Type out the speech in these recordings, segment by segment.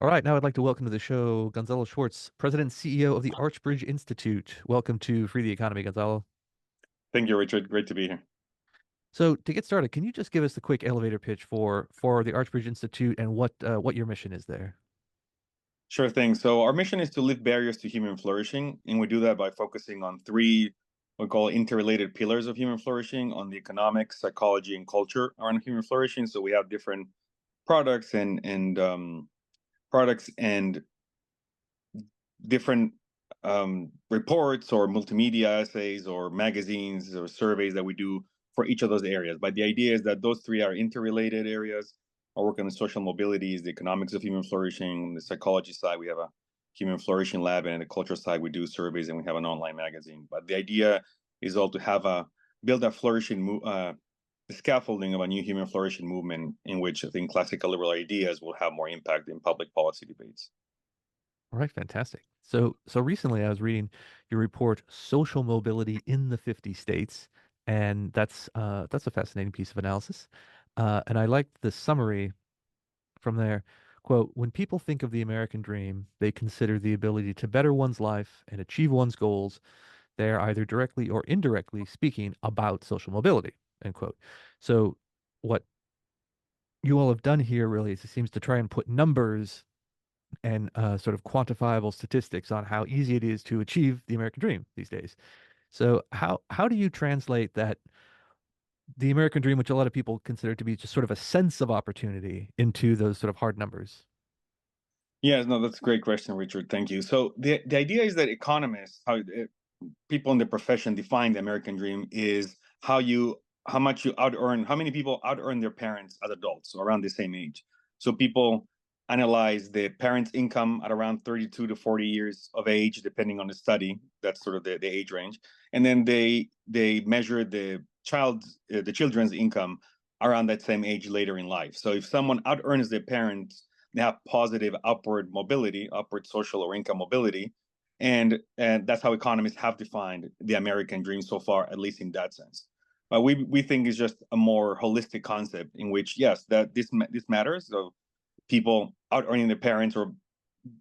All right, now I'd like to welcome to the show Gonzalo Schwarz, President and CEO of the Archbridge Institute. Welcome to Free the Economy, Gonzalo. Thank you, Richard. Great to be here. So to get started, can you just give us the quick elevator pitch for the Archbridge Institute and what your mission is there? Sure thing. So our mission is to lift barriers to human flourishing, and we do that by focusing on three we call interrelated pillars of human flourishing: on the economics, psychology, and culture around human flourishing. So we have different products and products and different reports or multimedia essays or magazines or surveys that we do for each of those areas. But the idea is that those three are interrelated areas. I work on the social mobilities, the economics of human flourishing, the psychology side, we have a human flourishing lab, and the culture side, we do surveys and we have an online magazine. But the idea is all to have build a the scaffolding of a new human flourishing movement in which I think classical liberal ideas will have more impact in public policy debates. All right, fantastic. So recently I was reading your report, Social Mobility in the 50 States, and that's a fascinating piece of analysis. And I liked the summary from there. Quote, when people think of the American dream, they consider the ability to better one's life and achieve one's goals. They are either directly or indirectly speaking about social mobility, end quote. So what you all have done here really is it seems to try and put numbers and sort of quantifiable statistics on how easy it is to achieve the American dream these days. So how do you translate that the American dream, which a lot of people consider to be just sort of a sense of opportunity, into those sort of hard numbers? Yeah, no, that's a great question, Richard. Thank you. So the idea is that economists, people in the profession define the American dream is how much you out earn, how many people out earn their parents as adults, so around the same age. So people analyze the parents' income at around 32 to 40 years of age, depending on the study. That's sort of the age range, and then they measure the children's income around that same age later in life. So if someone out earns their parents, they have positive upward mobility, upward social or income mobility. And that's how economists have defined the American dream so far, at least in that sense. But we think it's just a more holistic concept in which, yes, that this matters. So people out earning their parents or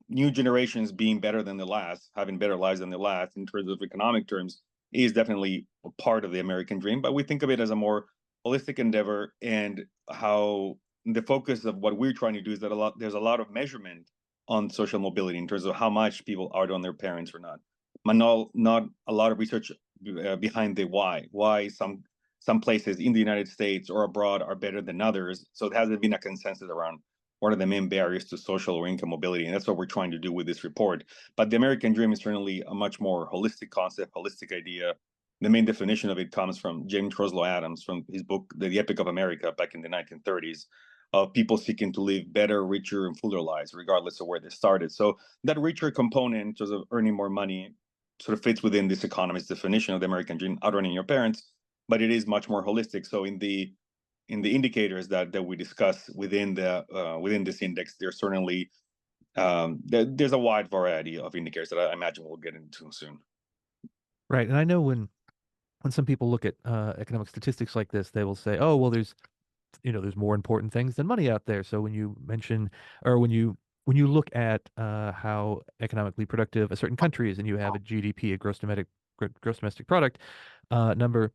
new generations being better than the last, having better lives than the last in terms of economic terms, is definitely a part of the American dream. But we think of it as a more holistic endeavor, and how the focus of what we're trying to do is that there's a lot of measurement on social mobility in terms of how much people out on their parents or not. But not a lot of research behind the why some places in the United States or abroad are better than others. So there hasn't been a consensus around what are the main barriers to social or income mobility, and that's what we're trying to do with this report. But the American dream is certainly a much more holistic concept, holistic idea. The main definition of it comes from James Truslow Adams from his book The Epic of America back in the 1930s, of people seeking to live better, richer, and fuller lives regardless of where they started. So that richer component in terms of earning more money sort of fits within this economist's definition of the American dream, out earning your parents, but it is much more holistic. So in the indicators that we discuss within this index, there's certainly there's a wide variety of indicators that I imagine we'll get into soon. Right. And I know when some people look at economic statistics like this, they will say, "Oh, well, there's more important things than money out there." So when you mention or when you look at how economically productive a certain country is, and you have a GDP, a gross domestic product number,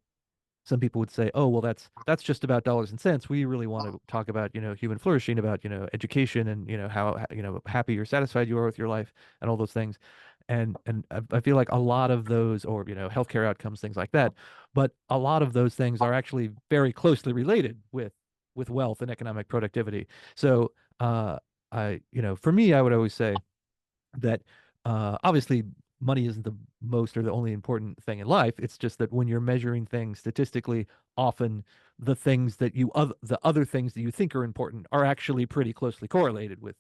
some people would say, "Oh, well, that's just about dollars and cents. We really want to talk about, human flourishing, about, education and, how, happy or satisfied you are with your life and all those things." And I feel like a lot of those, or, healthcare outcomes, things like that, but a lot of those things are actually very closely related with wealth and economic productivity. So, for me, I would always say that obviously money isn't the most or the only important thing in life. It's just that when you're measuring things statistically, often the other things that you think are important are actually pretty closely correlated with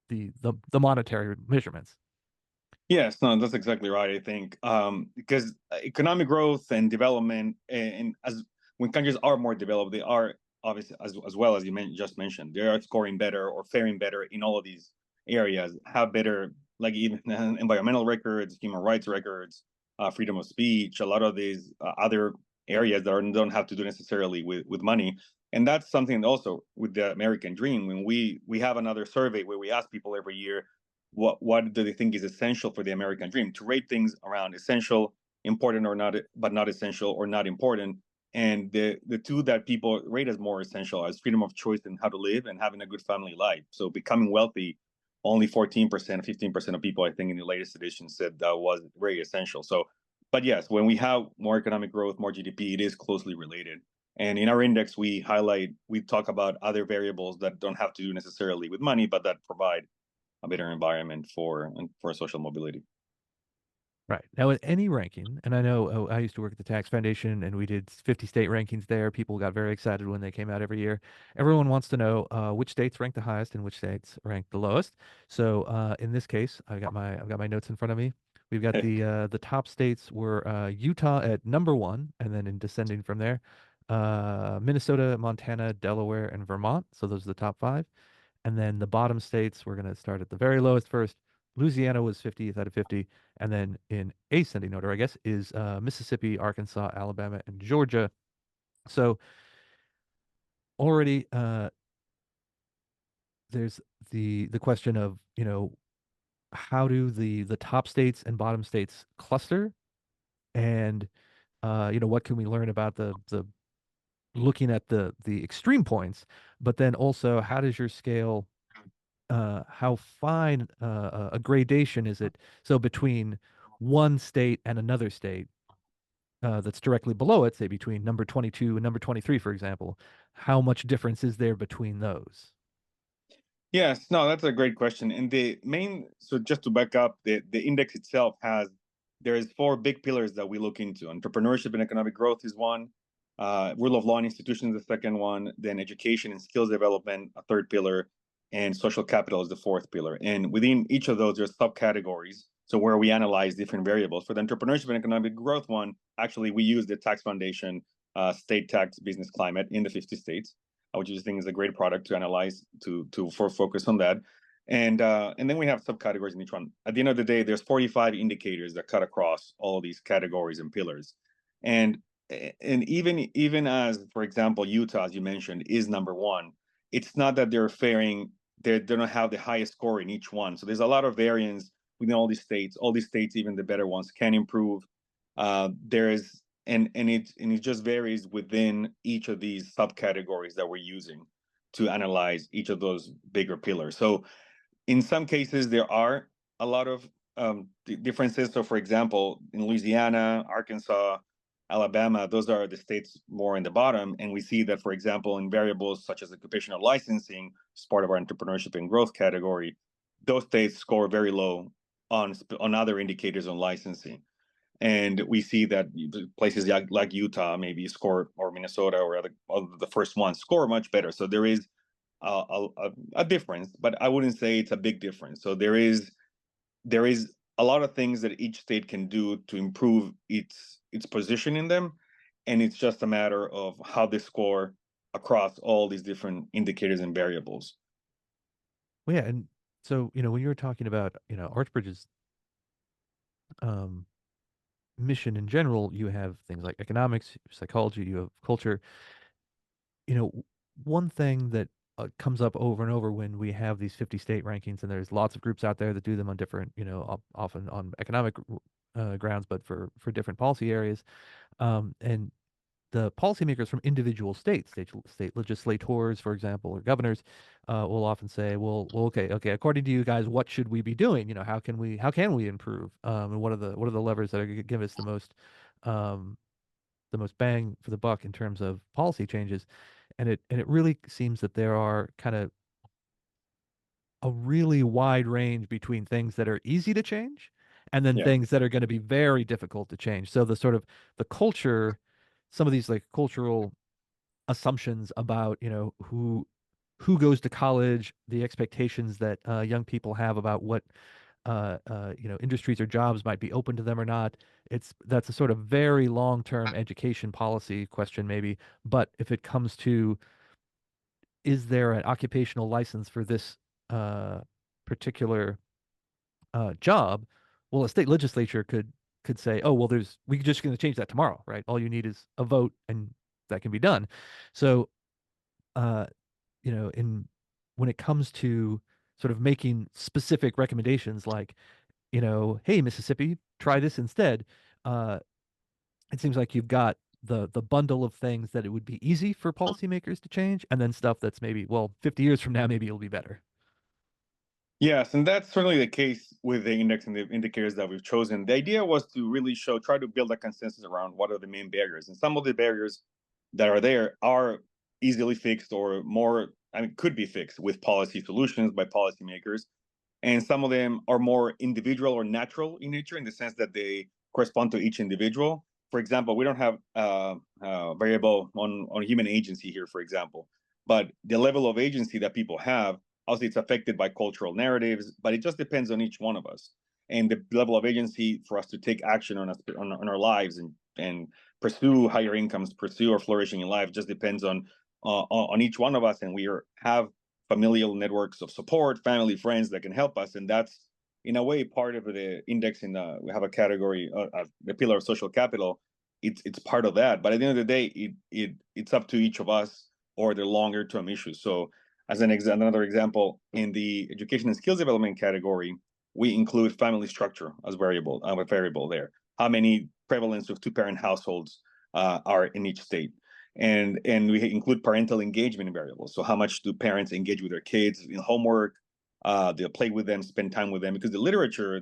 the monetary measurements. Yes, no, that's exactly right. I think because economic growth and development, and as when countries are more developed, they are obviously as well as just mentioned, they are scoring better or faring better in all of these areas. Have better like even environmental records, human rights records, freedom of speech, a lot of these other areas that don't have to do necessarily with money. And that's something also with the American dream. When we have another survey where we ask people every year, what do they think is essential for the American dream, to rate things around essential, important or not, but not essential or not important. And the two that people rate as more essential is freedom of choice and how to live and having a good family life. So becoming wealthy, only 14%, 15% of people, I think, in the latest edition said that was very essential. So, but yes, when we have more economic growth, more GDP, it is closely related. And in our index, we talk about other variables that don't have to do necessarily with money, but that provide a better environment for social mobility. Right. Now, with any ranking, and I know I used to work at the Tax Foundation and we did 50 state rankings there. People got very excited when they came out every year. Everyone wants to know which states rank the highest and which states rank the lowest. So in this case, I've got my notes in front of me. We've got the top states were Utah at number one, and then in descending from there, Minnesota, Montana, Delaware, and Vermont. So those are the top five. And then the bottom states, we're going to start at the very lowest first. Louisiana was 50th out of 50. And then in ascending order, I guess, is Mississippi, Arkansas, Alabama, and Georgia. So already there's the question of, how do the top states and bottom states cluster? And what can we learn about the looking at the extreme points, but then also how does your scale how fine a gradation is it? So between one state and another state that's directly below it, say between number 22 and number 23, for example, how much difference is there between those? Yes, no, that's a great question. And so just to back up, the index itself there's four big pillars that we look into. Entrepreneurship and economic growth is one, rule of law and institutions the second one, then education and skills development, a third pillar, and social capital is the fourth pillar. And within each of those, there's subcategories. So where we analyze different variables. For the entrepreneurship and economic growth one, actually we use the tax foundation state tax business climate in the 50 states, which I think is a great product to analyze to for focus on that. And then we have subcategories in each one. At the end of the day, there's 45 indicators that cut across all these categories and pillars. And and even as, for example, Utah, as you mentioned, is number one, it's not that they don't have the highest score in each one. So there's a lot of variance within all these states. All these states, even the better ones, can improve. There is and it just varies within each of these subcategories that we're using to analyze each of those bigger pillars. So in some cases there are a lot of differences. So for example, in Louisiana, Arkansas, Alabama, those are the states more in the bottom, and we see that, for example, in variables such as occupational licensing, as part of our entrepreneurship and growth category, those states score very low on other indicators on licensing. And we see that places like Utah maybe score, or Minnesota, or the first ones score much better. So there is a difference, but I wouldn't say it's a big difference. So there is a lot of things that each state can do to improve its position in them, and it's just a matter of how they score across all these different indicators and variables. Well, yeah, and so when you were talking about Archbridge's um, mission in general, you have things like economics, psychology, you have culture. One thing that comes up over and over when we have these 50 state rankings, and there's lots of groups out there that do them on different, often on economic grounds, but for different policy areas. And the policymakers from individual states, state legislators, for example, or governors, will often say, okay, according to you guys, what should we be doing? How can we improve? And what are the levers that are going to give us um, the most bang for the buck in terms of policy changes? And it really seems that there are kind of a really wide range between things that are easy to change and then Yeah. things that are going to be very difficult to change. So the culture, some of these like cultural assumptions about, who goes to college, the expectations that young people have about what industries or jobs might be open to them or not. That's a sort of very long-term education policy question maybe. But if it comes to, is there an occupational license for this uh, particular job? Well, a state legislature could say, oh, well, we're just going to change that tomorrow, right? All you need is a vote, and that can be done. So uh, in when it comes to sort of making specific recommendations like, hey, Mississippi, try this instead. Uh, it seems like you've got the bundle of things that it would be easy for policymakers to change, and then stuff that's maybe, well, 50 years from now, maybe it'll be better. Yes, and that's certainly the case with the index and the indicators that we've chosen. The idea was to really try to build a consensus around what are the main barriers. And some of the barriers that are there are easily fixed or more, I mean, could be fixed with policy solutions by policymakers. And some of them are more individual or natural in nature in the sense that they correspond to each individual. For example, we don't have variable on human agency here, for example, but the level of agency that people have, obviously, it's affected by cultural narratives, but it just depends on each one of us. And the level of agency for us to take action on our lives and pursue higher incomes, pursue our flourishing in life, just depends on each one of us. And have familial networks of support, family, friends that can help us. And that's, in a way, part of the index. We have a category, the pillar of social capital. It's part of that. But at the end of the day, it's up to each of us or the longer term issues. So, as another example, in the education and skills development category, we include family structure as a variable there. How many prevalence of two-parent households are in each state? And we include parental engagement variables. So how much do parents engage with their kids in homework? They'll play with them, spend time with them, because the literature,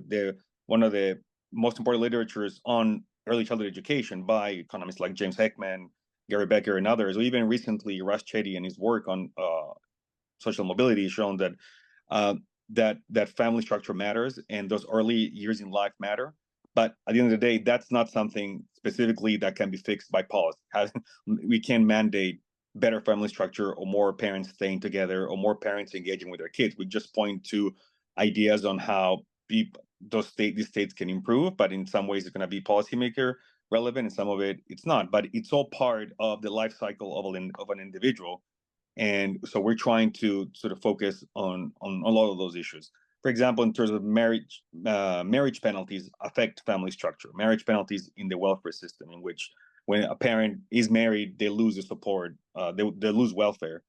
one of the most important literatures on early childhood education by economists like James Heckman, Gary Becker, and others. Or even recently, Russ Chetty and his work on social mobility has shown that that family structure matters and those early years in life matter. But at the end of the day, that's not something specifically that can be fixed by policy. We can mandate better family structure or more parents staying together or more parents engaging with their kids. We just point to ideas on how these states can improve, but in some ways it's going to be policymaker relevant, and some of it's not. But it's all part of the life cycle of an individual, and so we're trying to sort of focus on a lot of those issues. For example, in terms of marriage penalties affect family structure. Marriage penalties in the welfare system, in which when a parent is married, they lose the support, they lose welfare,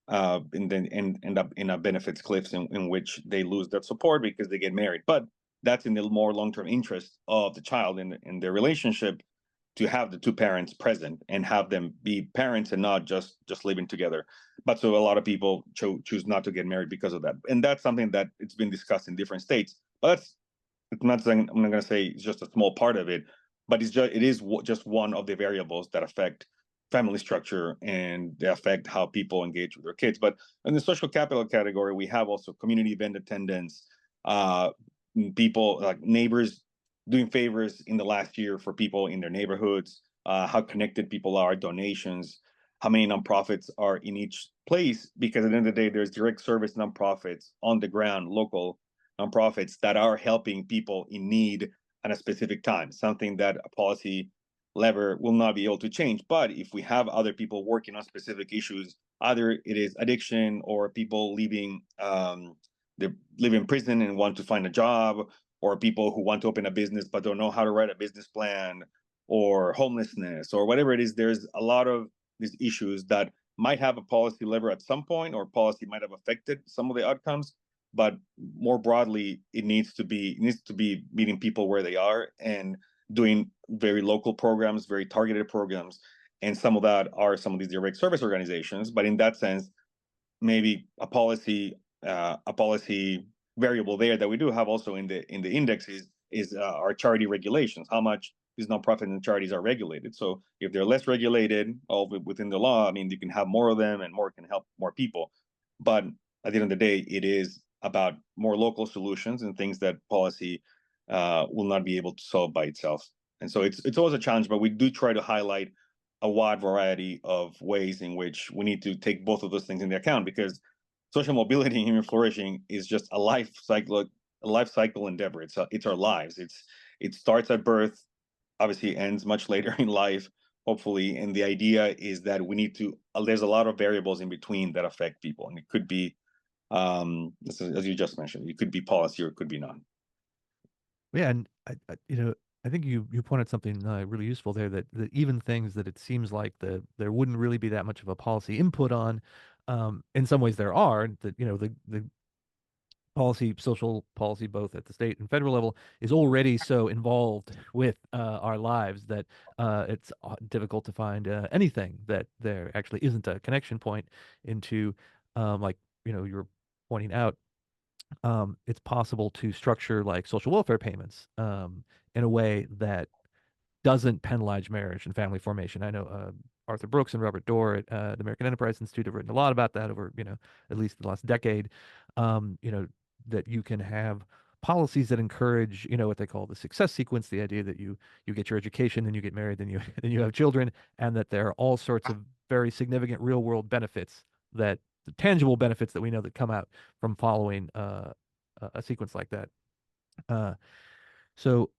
and then end up in a benefits cliffs in which they lose that support because they get married. But that's in the more long-term interest of the child in their relationship, to have the two parents present and have them be parents and not just living together. But so a lot of people choose not to get married because of that, and that's something that it's been discussed in different states. But I'm not saying, I'm not going to say it's just a small part of it, but it is just one of the variables that affect family structure and they affect how people engage with their kids. But in the social capital category, we have also community event attendance, uh, people like neighbors doing favors in the last year for people in their neighborhoods, how connected people are, donations, how many nonprofits are in each place. Because at the end of the day, there's direct service nonprofits on the ground, local nonprofits that are helping people in need at a specific time, something that a policy lever will not be able to change. But if we have other people working on specific issues, either it is addiction or people they live in prison and want to find a job, or people who want to open a business but don't know how to write a business plan, or homelessness, or whatever it is, there's a lot of these issues that might have a policy lever at some point, or policy might have affected some of the outcomes. But more broadly, it needs to be meeting people where they are and doing very local programs, very targeted programs. And some of that are some of these direct service organizations. But in that sense, maybe a policy variable there that we do have also in the index is our charity regulations. How much these nonprofits and charities are regulated. So if they're less regulated, all within the law, I mean, you can have more of them and more can help more people. But at the end of the day, it is about more local solutions and things that policy will not be able to solve by itself. And so it's always a challenge, but we do try to highlight a wide variety of ways in which we need to take both of those things into account, because social mobility and human flourishing is just a life cycle endeavor. It's our lives. It starts at birth, obviously ends much later in life, hopefully. And the idea is that we need to. There's a lot of variables in between that affect people, and it could be, as you just mentioned, it could be policy or it could be not. Yeah, and I think you pointed something really useful there, that even things that it seems like there wouldn't really be that much of a policy input on, In some ways there are that, the policy, social policy, both at the state and federal level, is already so involved with our lives that it's difficult to find anything that there actually isn't a connection point into, like, you're pointing out, it's possible to structure like social welfare payments in a way that doesn't penalize marriage and family formation. I know Arthur Brooks and Robert Dorr at the American Enterprise Institute have written a lot about that over, at least the last decade. Um, you know, that you can have policies that encourage, what they call the success sequence, the idea that you get your education, then you get married, then you then you have children, and that there are all sorts of very significant real world benefits that the tangible benefits that we know that come out from following a sequence like that. Uh, so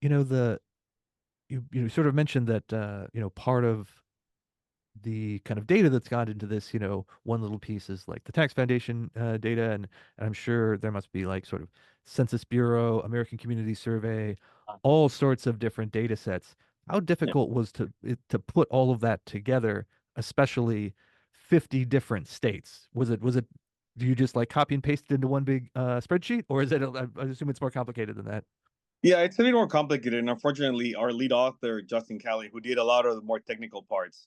the you sort of mentioned that part of the kind of data that's gone into this, one little piece is like the tax foundation data, and I'm sure there must be like sort of Census Bureau, American Community Survey, all sorts of different data sets. How Yeah. difficult was to put all of that together, especially 50 different states? Was it do you just like copy and paste it into one big spreadsheet, or is it? I assume it's more complicated than that. Yeah, it's a bit more complicated. And unfortunately, our lead author, Justin Kelly, who did a lot of the more technical parts,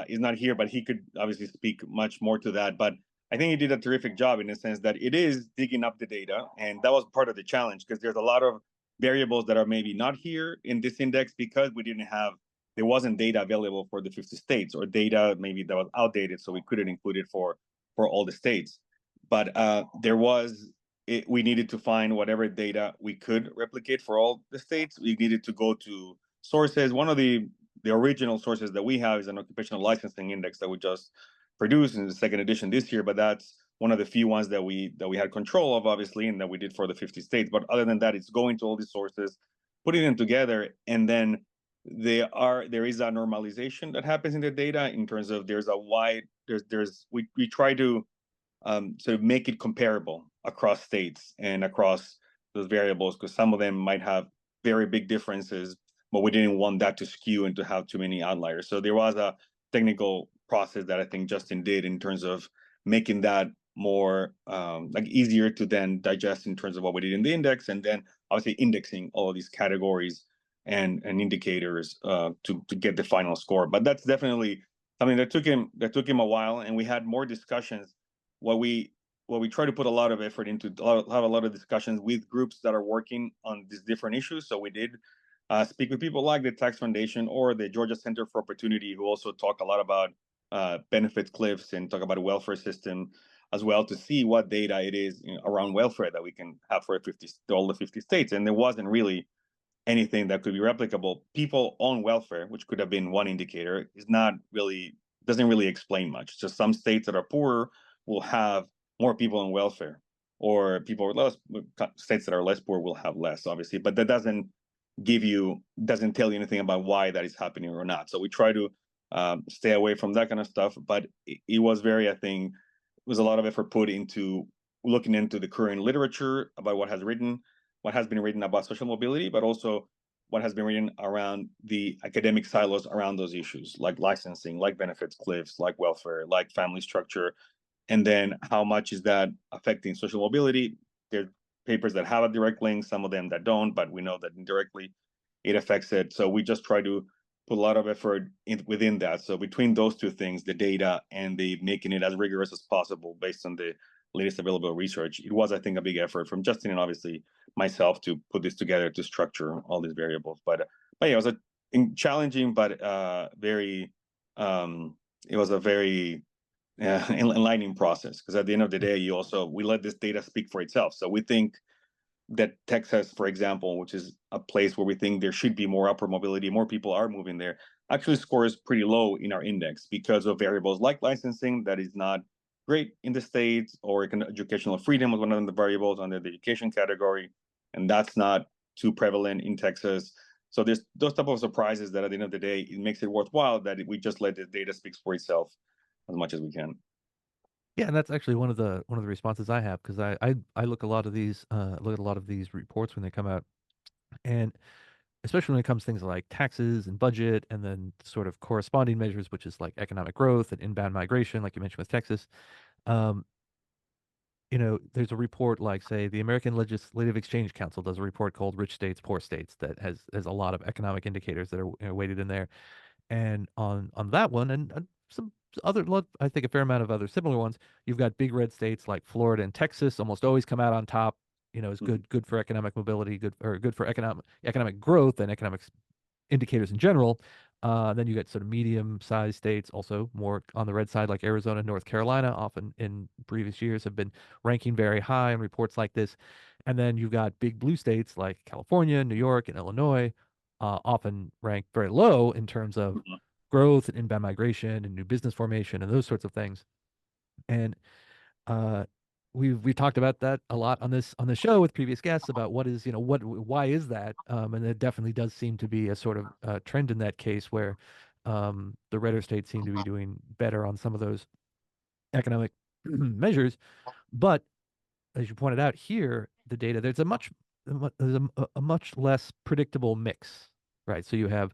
is not here, but he could obviously speak much more to that. But I think he did a terrific job in the sense that it is digging up the data. And that was part of the challenge because there's a lot of variables that are maybe not here in this index because there wasn't data available for the 50 states or data maybe that was outdated. So we couldn't include it for all the states. But we needed to find whatever data we could replicate for all the states. We needed to go to sources. One of the original sources that we have is an occupational licensing index that we just produced in the second edition this year, but that's one of the few ones that we had control of, obviously, and that we did for the 50 states. But other than that, it's going to all these sources, putting them together, and then there is a normalization that happens in the data in terms of we try to so make it comparable across states and across those variables because some of them might have very big differences, but we didn't want that to skew and to have too many outliers. So there was a technical process that I think Justin did in terms of making that more like easier to then digest in terms of what we did in the index, and then obviously indexing all of these categories and indicators to get the final score. But that's definitely something that took him a while, and we had more discussions what we what we try to put a lot of effort into have a lot of discussions with groups that are working on these different issues. So we did speak with people like the Tax Foundation or the Georgia Center for Opportunity, who also talk a lot about benefit cliffs and talk about a welfare system as well to see what data it is around welfare that we can have for all the 50 states. And there wasn't really anything that could be replicable. People on welfare, which could have been one indicator, is not really doesn't really explain much. Just some states that are poorer will have more people on welfare, or people less states that are less poor will have less, obviously. But that doesn't tell you anything about why that is happening or not. So we try to stay away from that kind of stuff. But it was very, I think, it was a lot of effort put into looking into the current literature about what has been written about social mobility, but also what has been written around the academic silos around those issues, like licensing, like benefits cliffs, like welfare, like family structure, and then how much is that affecting social mobility. There are papers that have a direct link, some of them that don't, but we know that indirectly it affects it. So we just try to put a lot of effort within that. So between those two things, the data and the making it as rigorous as possible based on the latest available research, it was, I think, a big effort from Justin and obviously myself to put this together to structure all these variables. But yeah, it was a challenging but very it was a very enlightening process because at the end of the day, we let this data speak for itself. So we think that Texas, for example, which is a place where we think there should be more upward mobility, more people are moving there, actually scores pretty low in our index because of variables like licensing that is not great in the states, or educational freedom was one of the variables under the education category, and that's not too prevalent in Texas. So there's those type of surprises that at the end of the day, it makes it worthwhile that we just let the data speak for itself as much as we can. Yeah, and that's actually one of the responses I have because I look a lot of these look at a lot of these reports when they come out, and especially when it comes to things like taxes and budget, and then sort of corresponding measures, which is like economic growth and inbound migration, like you mentioned with Texas. Um, there's a report like, say, the American Legislative Exchange Council does a report called Rich States, Poor States that has a lot of economic indicators that are weighted in there. And on that one, and some other, I think a fair amount of other similar ones, you've got big red states like Florida and Texas almost always come out on top. Is Mhm. good for economic mobility, good for economic growth and economic indicators in general. Then you get sort of medium-sized states, also more on the red side, like Arizona, North Carolina, often in previous years have been ranking very high in reports like this. And then you've got big blue states like California, New York, and Illinois, often ranked very low in terms of Mhm. growth and inbound migration and new business formation and those sorts of things. And uh, we've talked about that a lot on this show with previous guests about what is, why is that? And it definitely does seem to be a sort of trend in that case where the redder states seem to be doing better on some of those economic measures. But as you pointed out here, the data, there's a much less predictable mix, right? So you have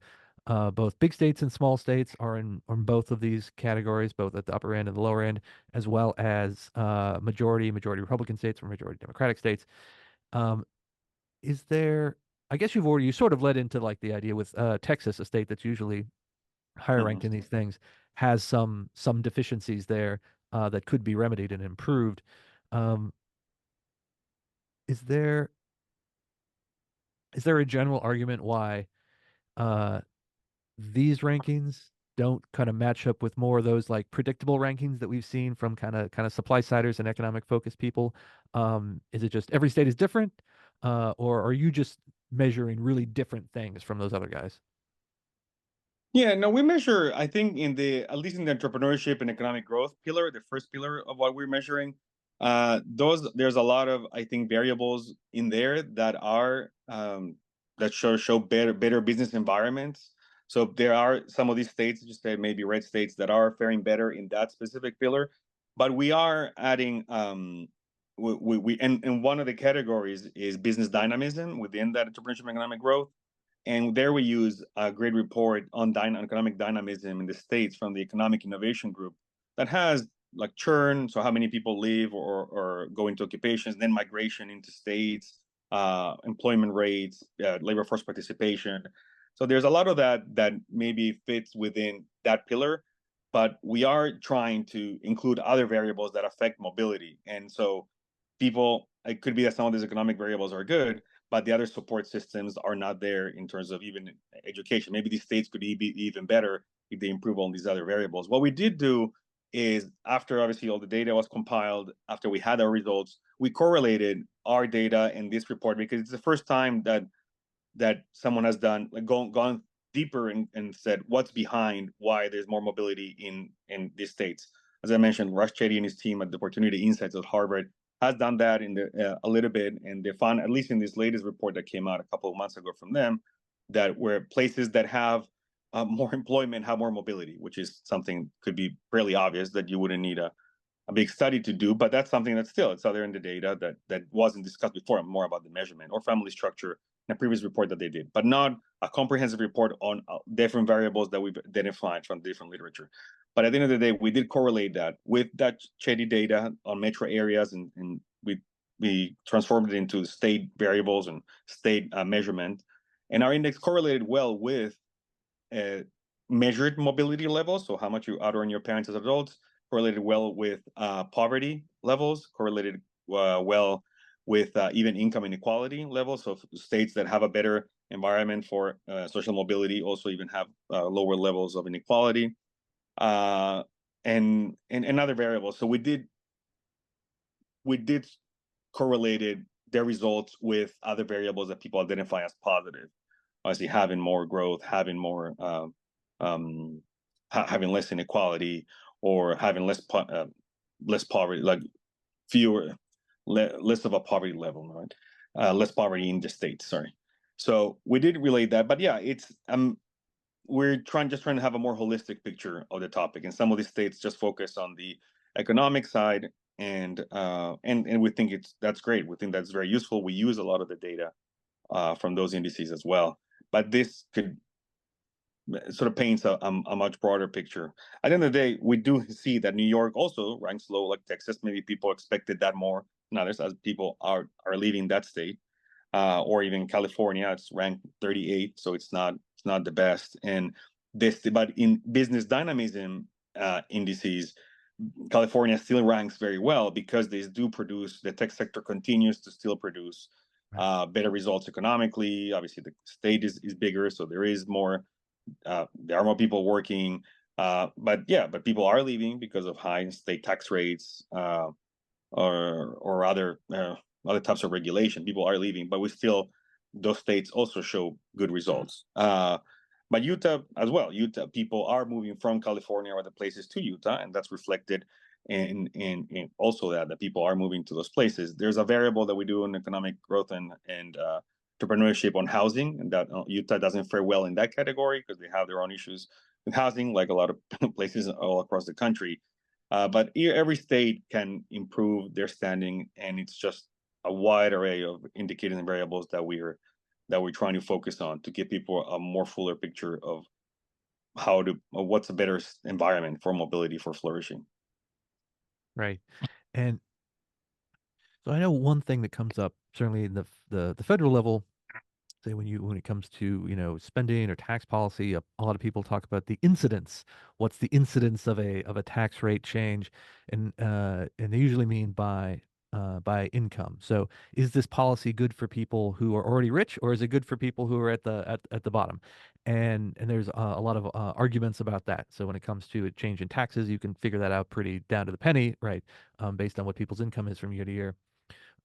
both big states and small states are in on both of these categories, both at the upper end and the lower end, as well as majority Republican states or majority Democratic states. Um, is there? I guess you sort of led into like the idea with Texas, a state that's usually higher Mhm. ranked in these things, has some deficiencies there that could be remedied and improved. Um, is there is there a general argument why uh, these rankings don't kind of match up with more of those like predictable rankings that we've seen from kind of supply siders and economic focused people? Is it just every state is different, or are you just measuring really different things from those other guys? Yeah, no, we measure, I think in the, at least in the entrepreneurship and economic growth pillar, the first pillar of what we're measuring, there's a lot of, I think, variables in there that are, that show better business environments. So there are some of these states, just say maybe red states, that are faring better in that specific pillar, but we are adding, and one of the categories is business dynamism within that entrepreneurship and economic growth. And there we use a great report on economic dynamism in the States from the Economic Innovation Group that has like churn, so how many people leave or go into occupations, then migration into states, employment rates, labor force participation. So there's a lot of that maybe fits within that pillar, but we are trying to include other variables that affect mobility. And so it could be that some of these economic variables are good, but the other support systems are not there in terms of even education. Maybe these states could be even better if they improve on these other variables. What we did do is, after obviously all the data was compiled, after we had our results, we correlated our data in this report because it's the first time that someone has done like gone deeper and said what's behind why there's more mobility in these states. As I mentioned, Rush Chetty and his team at the Opportunity Insights at Harvard has done that in a little bit, and they found, at least in this latest report that came out a couple of months ago from them, that where places that have more employment have more mobility, which is something could be fairly obvious that you wouldn't need a big study to do, but that's something that still it's out there in the data that wasn't discussed before, more about the measurement or family structure in a previous report that they did, but not a comprehensive report on different variables that we've identified from different literature. But at the end of the day, we did correlate that with that Chetty data on metro areas, and we transformed it into state variables and state measurement, and our index correlated well with uh, measured mobility levels, so how much you out earn your parents as adults, correlated well with poverty levels, correlated well with even income inequality levels. So states that have a better environment for social mobility also even have lower levels of inequality, uh, and other variables. So we did correlated their results with other variables that people identify as positive. Obviously, having more growth, having more um, having less inequality, or having less poverty, like fewer, less of a poverty level, right? Less poverty in the states. Sorry. So we did relate that, but yeah, it's we're trying to have a more holistic picture of the topic, and some of these states just focus on the economic side, and we think that's great. We think that's very useful. We use a lot of the data from those indices as well. but this could sort of paints a much broader picture. At the end of the day, we do see that New York also ranks low, like Texas. Maybe people expected that more than others, as people are leaving that state, or even California. It's ranked 38, so it's not the best. And this, but in business dynamism indices, California still ranks very well because they do produce. The tech sector continues to still produce Right. better results economically. Obviously, the state is bigger, so there are more people working, but people are leaving because of high state tax rates, or other types of regulation. People are leaving, but we still those states also show good results. But Utah as well. Utah people are moving from California or other places to Utah, and that's reflected in also that people are moving to those places. There's a variable that we do in economic growth and entrepreneurship on housing, and that Utah doesn't fare well in that category because they have their own issues with housing, like a lot of places all across the country. But every state can improve their standing, and it's just a wide array of indicators and variables that we're trying to focus on to give people a more fuller picture of what's a better environment for mobility for flourishing. Right. And so I know one thing that comes up certainly in the federal level, say when it comes to, spending or tax policy, a lot of people talk about the incidence. What's the incidence of a tax rate change? And they usually mean by income. So is this policy good for people who are already rich, or is it good for people who are at the bottom? And there's a lot of arguments about that. So when it comes to a change in taxes, you can figure that out pretty down to the penny, right? Based on what people's income is from year to year.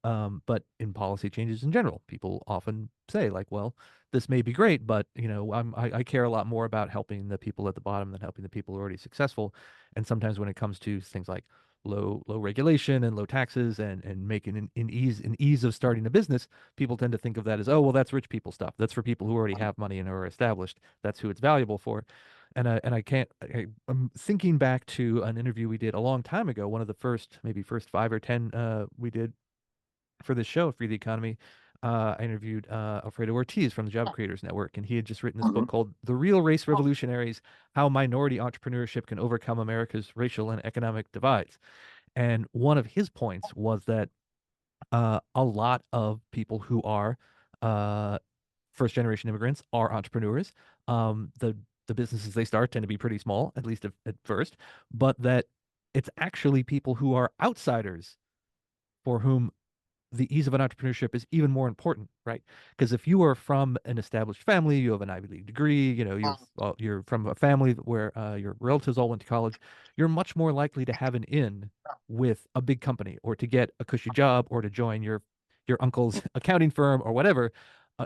But in policy changes in general, people often say like, well, this may be great, but I care a lot more about helping the people at the bottom than helping the people who are already successful. And sometimes when it comes to things like low regulation and low taxes and making an ease of starting a business, people tend to think of that as, oh, well, that's rich people stuff. That's for people who already have money and are established. That's who it's valuable for. And I can't. I'm thinking back to an interview we did a long time ago. One of the maybe first 5 or 10 we did for this show, Free the Economy. I interviewed Alfredo Ortiz from the Job Creators Network, and he had just written this book Mhm. called The Real Race Revolutionaries: How Minority Entrepreneurship Can Overcome America's Racial and Economic Divides. And one of his points was that a lot of people who are uh, first generation immigrants are entrepreneurs. The businesses they start tend to be pretty small, at least at first, but that it's actually people who are outsiders for whom the ease of an entrepreneurship is even more important, right? Because if you are from an established family, you have an Ivy League degree, you're from a family where your relatives all went to college, you're much more likely to have an in with a big company or to get a cushy job or to join your uncle's accounting firm or whatever.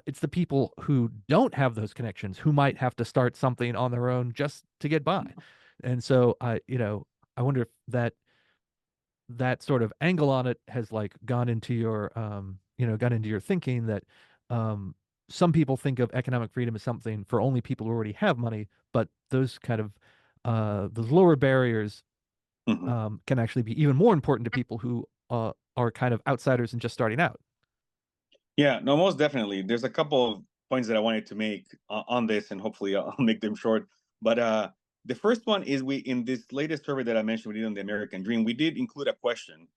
It's the people who don't have those connections who might have to start something on their own just to get by. And so I wonder if that sort of angle on it has like gone into your thinking that um some people think of economic freedom as something for only people who already have money, but those kind of those lower barriers Mhm. can actually be even more important to people who are kind of outsiders and just starting out. Yeah, no, most definitely. There's a couple of points that I wanted to make on this, and hopefully I'll make them short. But the first one is we in this latest survey that I mentioned we did on the American Dream, we did include a question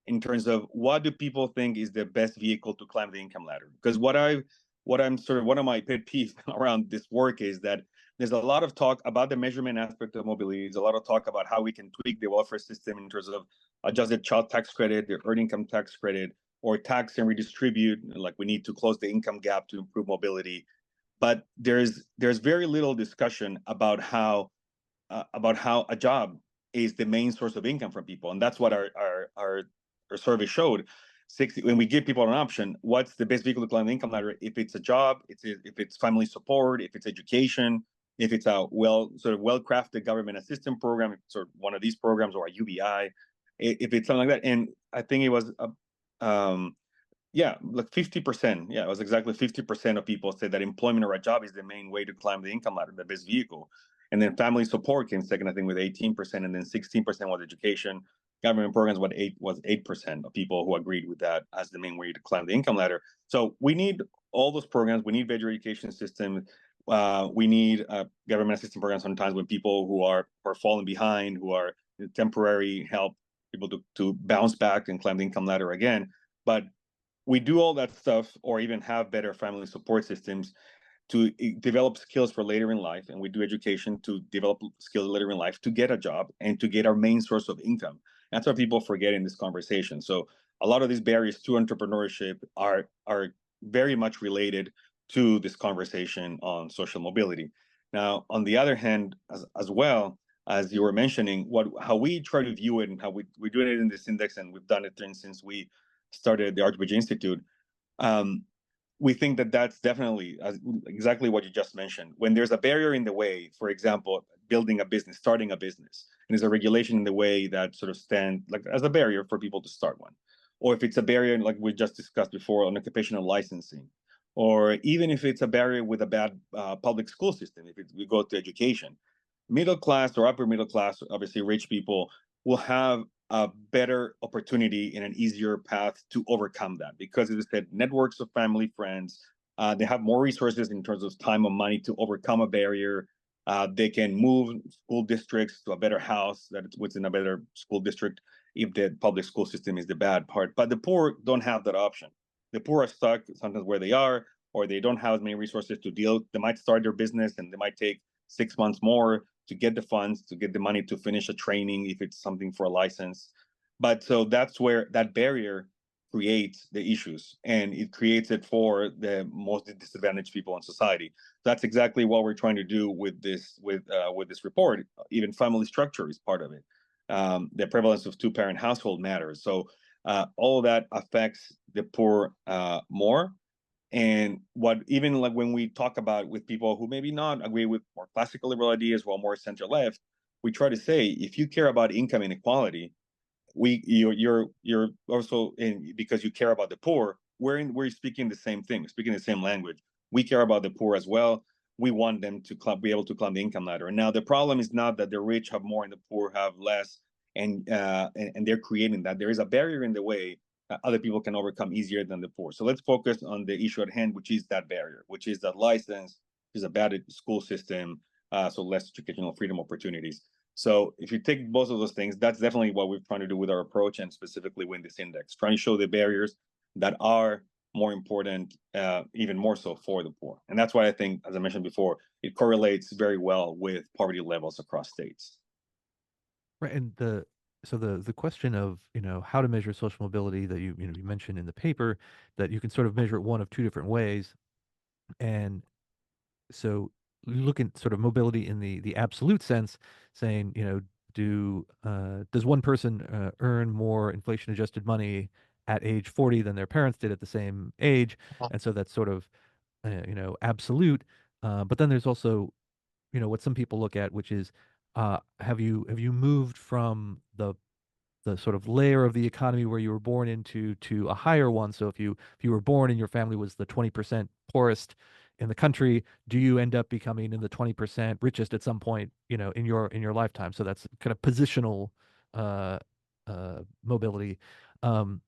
in terms of what do people think is the best vehicle to climb the income ladder? Because what I'm sort of one of my pet peeves around this work is that there's a lot of talk about the measurement aspect of mobility. There's a lot of talk about how we can tweak the welfare system in terms of adjusted child tax credit, the earned income tax credit, or tax and redistribute, like we need to close the income gap to improve mobility. But there's very little discussion about how a job is the main source of income for people, and that's what our survey showed. 60, when we give people an option, what's the best vehicle to climb the income ladder? If it's a job, if it's family support, if it's education, if it's a well crafted government assistance program, if it's sort of one of these programs or a UBI, if it's something like that. And I think it was yeah, like 50%. Yeah, it was exactly 50% of people said that employment or a job is the main way to climb the income ladder, the best vehicle. And then family support came second, I think, with 18%, and then 16% was education. Government programs was 8% of people who agreed with that as the main way to climb the income ladder. So we need all those programs. We need better education system. We need government assistance programs sometimes when people who are falling behind, who are temporary help people to bounce back and climb the income ladder again. But we do all that stuff, or even have better family support systems to develop skills for later in life, and we do education to develop skills later in life to get a job and to get our main source of income. That's what people forget in this conversation. So a lot of these barriers to entrepreneurship are very much related to this conversation on social mobility. Now, on the other hand, as well, as you were mentioning, what how we try to view it and how we do it in this index, and we've done it since we started the Archbridge Institute. Um, we think that that's definitely exactly what you just mentioned. When there's a barrier in the way, for example, building a business, starting a business, and there's a regulation in the way that sort of stand like as a barrier for people to start one, or if it's a barrier like we just discussed before on occupational licensing, or even if it's a barrier with a bad public school system, if we go to education, middle class or upper middle class, obviously rich people will have a better opportunity and an easier path to overcome that because, as I said, networks of family, friends, they have more resources in terms of time and money to overcome a barrier. They can move school districts to a better house that's within a better school district if the public school system is the bad part. But the poor don't have that option. The poor are stuck sometimes where they are, or they don't have as many resources to deal. They might start their business and they might take 6 months more to get the funds, to get the money to finish a training if it's something for a license. But so that's where that barrier creates the issues, and it creates it for the most disadvantaged people in society. That's exactly what we're trying to do with this report. Even family structure is part of it. The prevalence of two-parent household matters. So all of that affects the poor more. And what even like when we talk about with people who maybe not agree with more classical liberal ideas, while more center left, we try to say if you care about income inequality, you're also in because you care about the poor. We're speaking the same thing, speaking the same language. We care about the poor as well. We want them to be able to climb the income ladder. And now the problem is not that the rich have more and the poor have less, and they're creating that. There is a barrier in the way other people can overcome easier than the poor. So let's focus on the issue at hand, which is that barrier, which is that license, which is a bad school system, so less educational freedom opportunities. So if you take both of those things, that's definitely what we're trying to do with our approach, and specifically with this index, trying to show the barriers that are more important, even more so for the poor. And that's why I think, as I mentioned before, it correlates very well with poverty levels across states. Right, and the question of, how to measure social mobility that you mentioned in the paper, that you can sort of measure it one of two different ways. And so you look at sort of mobility in the absolute sense, saying, does one person earn more inflation adjusted money at age 40 than their parents did at the same age? And so that's sort of absolute. But then there's also, what some people look at, which is, have you moved from the sort of layer of the economy where you were born into to a higher one? So if you were born and your family was the 20% poorest in the country, do you end up becoming in the 20% richest at some point, in your lifetime? So that's kind of positional uh mobility. Um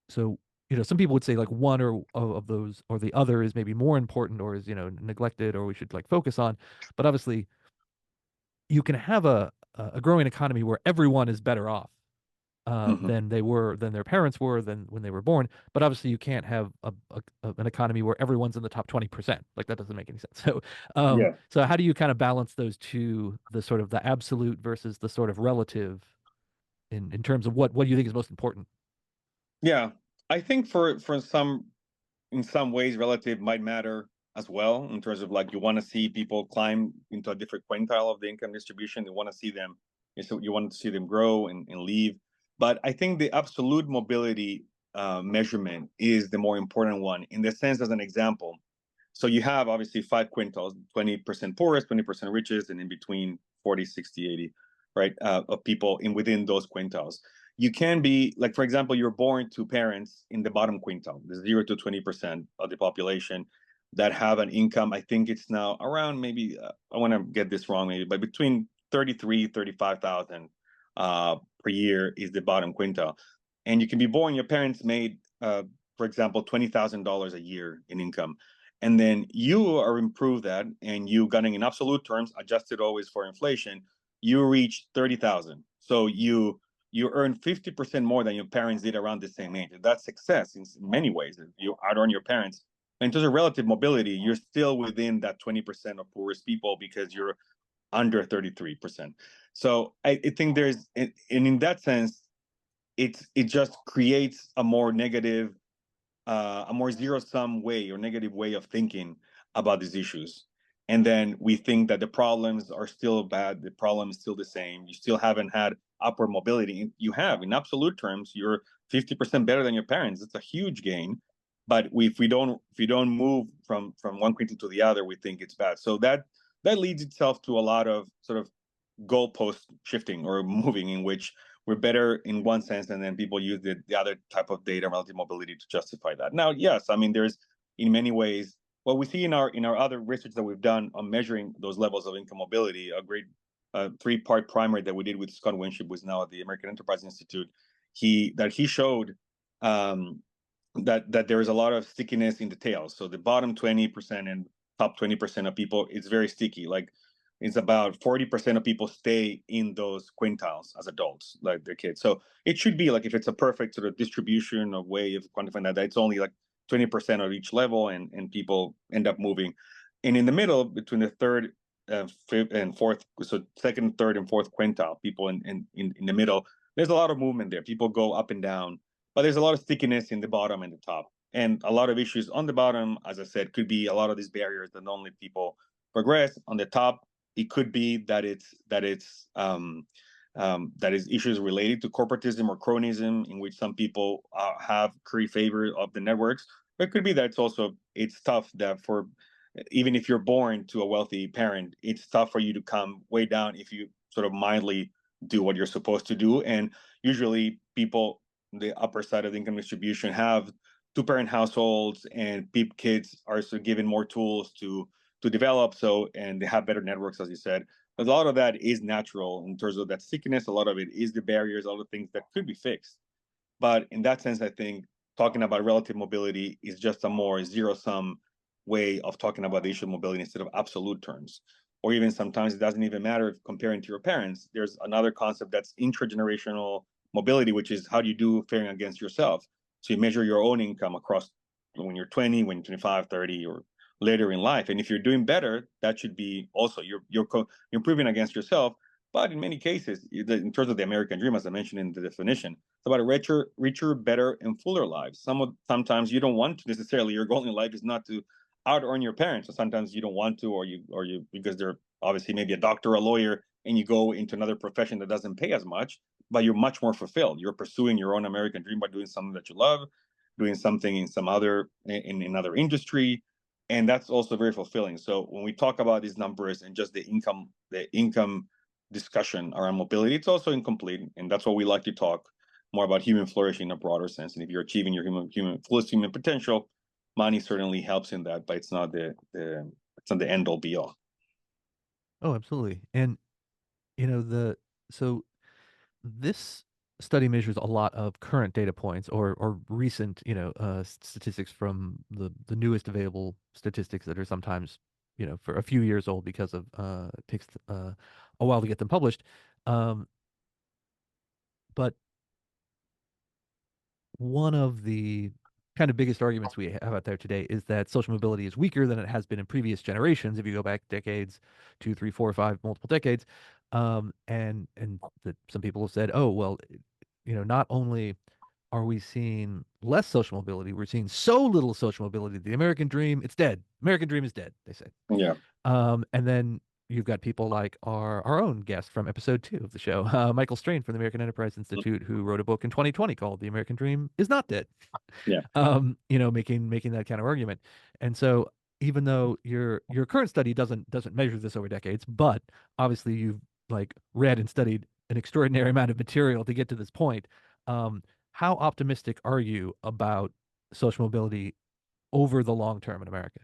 so some people would say like one or of those or the other is maybe more important, or is neglected, or we should like focus on. But obviously you can have a growing economy where everyone is better off Mhm. than their parents were, than when they were born. But obviously, you can't have an economy where everyone's in the top 20%. Like that doesn't make any sense. Yeah. So how do you kind of balance those two, the sort of the absolute versus the sort of relative, in terms of what do you think is most important? Yeah. I think for some in some ways relative might matter as well in terms of like you want to see people climb into a different quintile of the income distribution. You want to see them, so you want to see them grow and leave. But I think the absolute mobility measurement is the more important one in the sense, as an example. So you have obviously five quintiles: 20% poorest, 20% richest, and in between 40, 60, 80, right, of people in within those quintiles. You can be like, for example, you're born to parents in the bottom quintile, the 0 to 20% of the population that have an income. I think it's now around maybe, I want to get this wrong maybe, but between 33, 35,000 per year is the bottom quintile. And you can be born, your parents made for example, $20,000 a year in income, and then you are improved that, and you got in absolute terms, adjusted always for inflation, you reach 30,000. So you earn 50% more than your parents did around the same age. That's success in many ways. If you out earn your parents, in terms of relative mobility, you're still within that 20% of poorest people because you're under 33%. So I think and in that sense, it just creates a more negative, a more zero sum way or negative way of thinking about these issues. And then we think that the problems are still bad, the problem is still the same. You still haven't had upward mobility. You have, in absolute terms, you're 50% better than your parents. It's a huge gain. But if we don't move from one quintil to the other, we think it's bad. So that leads itself to a lot of sort of goalpost shifting or moving, in which we're better in one sense, and then people use the other type of data, relative mobility, to justify that. Now, yes, I mean, there's in many ways what we see in our other research that we've done on measuring those levels of income mobility. A great three-part primer that we did with Scott Winship, was now at the American Enterprise Institute. He showed that there is a lot of stickiness in the tails. So the bottom 20% and top 20% of people, it's very sticky. Like, it's about 40% of people stay in those quintiles as adults, like their kids. So it should be like, if it's a perfect sort of distribution or way of quantifying that, it's only like 20% of each level, and people end up moving. And in the middle, between the third, fifth, and fourth, so second, third, and fourth quintile, people in the middle, there's a lot of movement there. People go up and down, but there's a lot of stickiness in the bottom and the top, and a lot of issues on the bottom. As I said, could be a lot of these barriers that don't let people progress. On the top, it could be that that is issues related to corporatism or cronyism, in which some people have curry favor of the networks. But it could be that it's tough that for, even if you're born to a wealthy parent, it's tough for you to come way down if you sort of mildly do what you're supposed to do. And usually people, the upper side of the income distribution, have two-parent households, and kids are sort of given more tools to develop. So, and they have better networks, as you said. But a lot of that is natural in terms of that stickiness. A lot of it is the barriers, all the things that could be fixed. But in that sense, I think talking about relative mobility is just a more zero-sum way of talking about the issue of mobility instead of absolute terms. Or even sometimes it doesn't even matter if comparing to your parents. There's another concept that's intragenerational mobility, which is how do you do faring against yourself. So you measure your own income across when you're 20, when you're 25, 30, or later in life. And if you're doing better, that should be also you're improving against yourself. But in many cases, in terms of the American dream, as I mentioned in the definition, it's about a richer, better, and fuller lives. Sometimes you don't want to necessarily. Your goal in life is not to out earn your parents. So sometimes you don't want to, or you because they're obviously maybe a doctor or a lawyer, and you go into another profession that doesn't pay as much, but you're much more fulfilled. You're pursuing your own American dream by doing something that you love, doing something in some other in another industry, and that's also very fulfilling. So when we talk about these numbers and just the income discussion around mobility, it's also incomplete, and that's why we like to talk more about human flourishing in a broader sense. And if you're achieving your fullest human potential, money certainly helps in that, but it's not the end all be all. Oh, absolutely. And so this study measures a lot of current data points, or recent, statistics from the newest available statistics that are sometimes, for a few years old, because of it takes a while to get them published. Um, but one of the kind of biggest arguments we have out there today is that social mobility is weaker than it has been in previous generations. If you go back decades, 2, 3, 4, 5, multiple decades, and that some people have said, oh, well, not only are we seeing less social mobility, we're seeing so little social mobility. The American dream, it's dead. American dream is dead, they say. Yeah. And then you've got people like our own guest from episode 2 of the show, Michael Strain from the American Enterprise Institute, who wrote a book in 2020 called "The American Dream Is Not Dead." Yeah. Making that kind of argument. And so, even though your current study doesn't measure this over decades, but obviously you've like read and studied an extraordinary amount of material to get to this point. How optimistic are you about social mobility over the long term in America?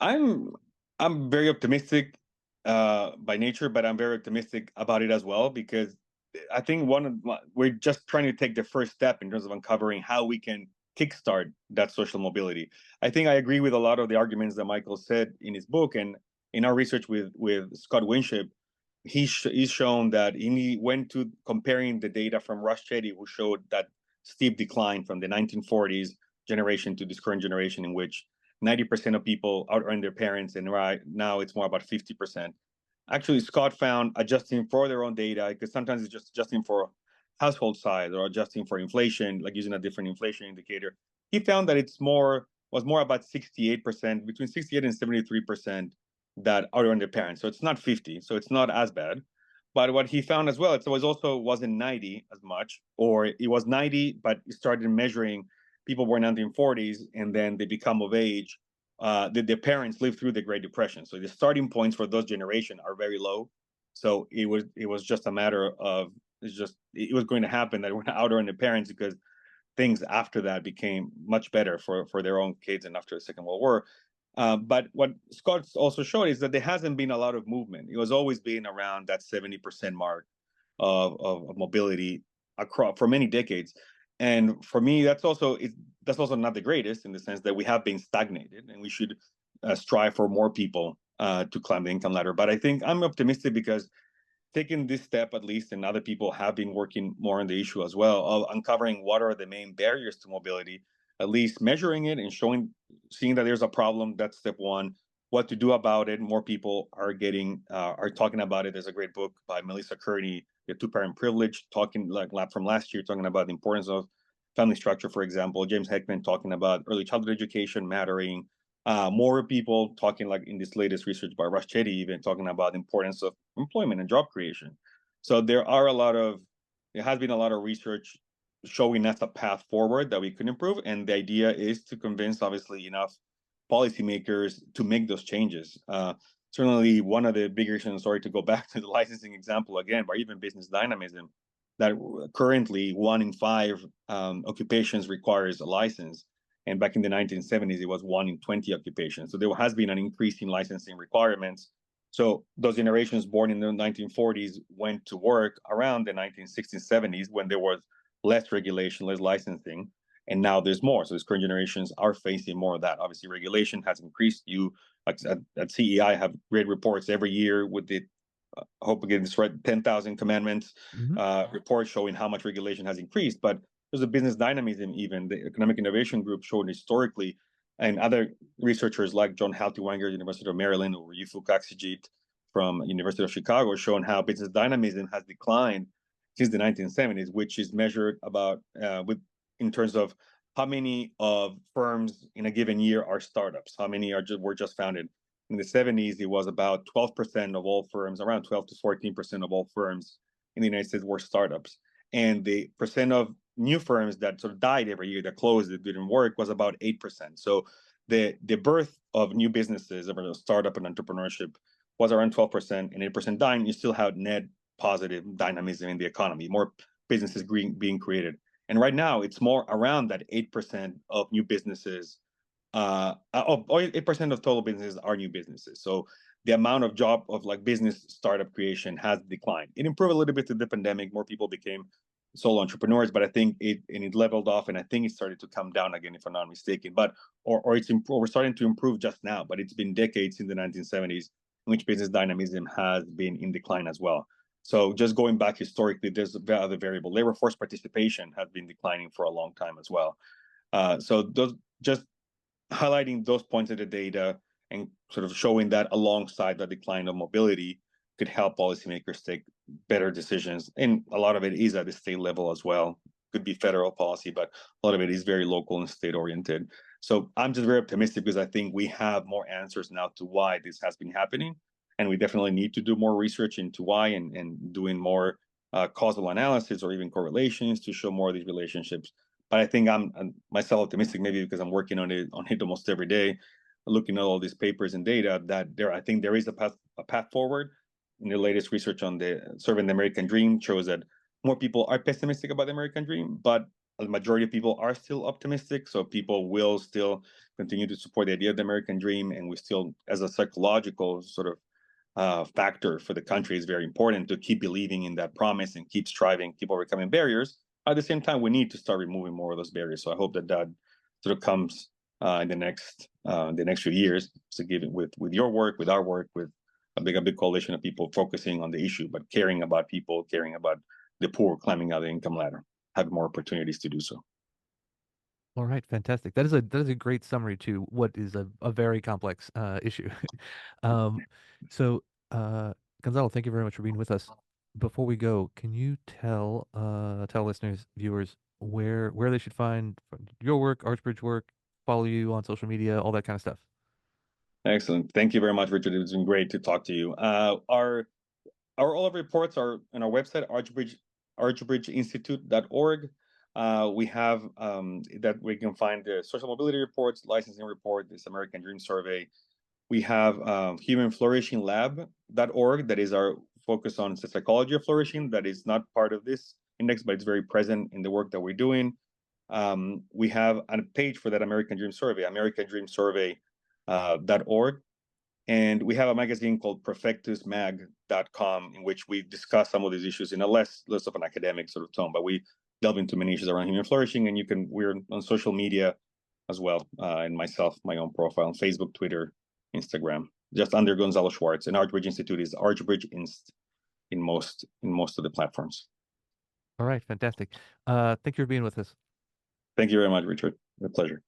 I'm I'm very optimistic by nature, but I'm very optimistic about it as well, because I think we're just trying to take the first step in terms of uncovering how we can kickstart that social mobility. I think I agree with a lot of the arguments that Michael said in his book, and in our research with Scott Winship, he's shown that he went to comparing the data from Russ Chetty, who showed that steep decline from the 1940s generation to this current generation, in which 90% of people out earn their parents, and right now it's more about 50%. Actually, Scott found adjusting for their own data, because sometimes it's just adjusting for household size or adjusting for inflation, like using a different inflation indicator. He found that was more about 68%, between 68 and 73% that are on their parents. So it's not 50, so it's not as bad. But what he found as well, it was also wasn't 90 as much, or it was 90, but he started measuring people born in the 1940s, and then they become of age. Their parents lived through the Great Depression, so the starting points for those generation are very low. So it was just a matter of it was going to happen that we're going to outearn on their parents, because things after that became much better for their own kids and after the Second World War. But what Scott also showed is that there hasn't been a lot of movement. It was always been around that 70% mark of mobility across for many decades. And for me, that's also not the greatest, in the sense that we have been stagnated, and we should strive for more people to climb the income ladder. But I think I'm optimistic, because taking this step at least, and other people have been working more on the issue as well, of uncovering what are the main barriers to mobility, at least measuring it and seeing that there's a problem. That's step one. What to do about it. More people are talking about it. There's a great book by Melissa Kearney, The Two-Parent Privilege, talking like from last year, talking about the importance of family structure, for example. James Heckman talking about early childhood education mattering. More people talking, like in this latest research by Russ Chetty, even talking about the importance of employment and job creation. So there has been a lot of research showing that's a path forward that we can improve. And the idea is to convince, obviously, enough policymakers to make those changes. Certainly, one of the bigger issues, sorry to go back to the licensing example again, but even business dynamism, that currently 1 in 5 occupations requires a license. And back in the 1970s, it was 1 in 20 occupations. So there has been an increase in licensing requirements. So those generations born in the 1940s went to work around the 1960s, 70s, when there was less regulation, less licensing, and now there's more. So these current generations are facing more of that. Obviously, regulation has increased. You at CEI have great reports every year with the I hope again this right 10,000 commandments Hmm. report showing how much regulation has increased. But there's a business dynamism. Even the Economic Innovation Group showed historically, and other researchers like John Haltiwanger, University of Maryland, or Yusuf Kaksijit from University of Chicago, showing how business dynamism has declined since the 1970s, which is measured about in terms of how many of firms in a given year are startups, how many were just founded. In the 70s, it was about 12% of all firms, around 12 to 14% of all firms in the United States were startups. And the percent of new firms that sort of died every year, that closed, that didn't work, was about 8%. So the birth of new businesses, of startup and entrepreneurship, was around 12%, and 8% dying. You still have net positive dynamism in the economy, more businesses being created. And right now, it's more around that 8% of new businesses 8% of total businesses are new businesses. So the amount of like business startup creation has declined. It improved a little bit through the pandemic. More people became solo entrepreneurs, but I think it leveled off, and I think it started to come down again, if I'm not mistaken. But we're starting to improve just now, but it's been decades in the 1970s in which business dynamism has been in decline as well. So just going back historically, there's the other variable. Labor force participation has been declining for a long time as well. So those just highlighting those points of the data and sort of showing that alongside the decline of mobility could help policymakers take better decisions. And a lot of it is at the state level as well. Could be federal policy, but a lot of it is very local and state oriented. So I'm just very optimistic, because I think we have more answers now to why this has been happening. And we definitely need to do more research into why, and doing more causal analysis or even correlations to show more of these relationships. But I think I'm myself optimistic, maybe because I'm working on it almost every day, looking at all these papers and data, that I think there is a path forward. In the latest research on the serving the American dream shows that more people are pessimistic about the American dream, but the majority of people are still optimistic. So people will still continue to support the idea of the American dream, and we still, as a psychological sort of factor for the country, is very important to keep believing in that promise and keep striving, keep overcoming barriers. at the same time, we need to start removing more of those barriers. So I hope that that sort of comes in the next few years. So given with your work, with our work, with a big coalition of people focusing on the issue, but caring about people, caring about the poor climbing out the income ladder, have more opportunities to do so. All right, fantastic. That is a great summary to what is a very complex issue. Um, so, Gonzalo, thank you very much for being with us. Before we go, can you tell listeners, viewers, where they should find your work, Archbridge work, follow you on social media, all that kind of stuff? Excellent. Thank you very much, Richard. It's been great to talk to you. Our all of our reports are on our website, archbridgeinstitute.org. We have that we can find the social mobility reports, licensing report, this American Dream Survey. We have humanflourishinglab.org, that is our focus on the psychology of flourishing. That is not part of this index, but it's very present in the work that we're doing. We have a page for that American Dream Survey, americandreamsurvey.org. And we have a magazine called perfectusmag.com, in which we discuss some of these issues in a less of an academic sort of tone, but we delve into many issues around human flourishing. And we're on social media as well, and myself, my own profile on Facebook, Twitter, Instagram, just under Gonzalo Schwarz. And Archbridge Institute is Archbridge Inst in most of the platforms. All right, fantastic. Thank you for being with us. Thank you very much, Richard. A pleasure.